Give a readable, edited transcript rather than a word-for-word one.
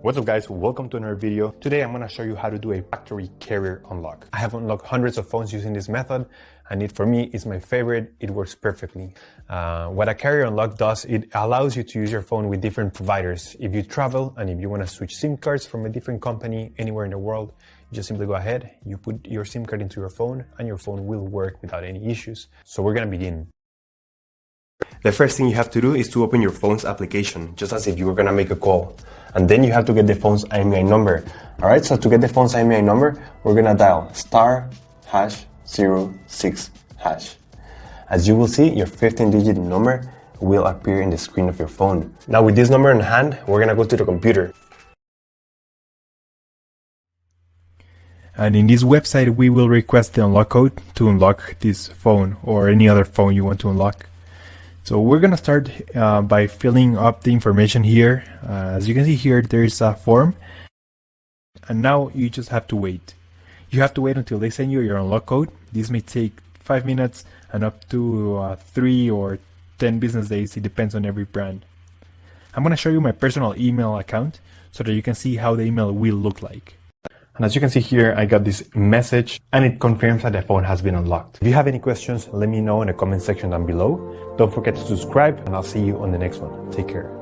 What's up guys, welcome to another video. Today I'm going to show you how to do a factory carrier unlock. I have unlocked hundreds of phones using this method and for me it's my favorite. It works perfectly. What a carrier unlock does, it allows you to use your phone with different providers. If you travel and if you want to switch SIM cards from a different company anywhere in the world, you just simply go ahead, you put your SIM card into your phone and your phone will work without any issues. So we're going to begin. The first thing you have to do is to open your phone's application, just as if you were going to make a call. And then you have to get the phone's IMEI number. Alright, so to get the phone's IMEI number, we're going to dial *#06#. As you will see, your 15-digit number will appear in the screen of your phone. Now with this number in hand, we're going to go to the computer. And in this website, we will request the unlock code to unlock this phone or any other phone you want to unlock. So we're going to start by filling up the information here. As you can see here, there is a form. And now you just have to wait. You have to wait until they send you your unlock code. This may take 5 minutes and up to 3 or 10 business days. It depends on every brand. I'm going to show you my personal email account so that you can see how the email will look like. And as you can see here, I got this message and it confirms that the phone has been unlocked. If you have any questions, let me know in the comment section down below. Don't forget to subscribe and I'll see you on the next one. Take care.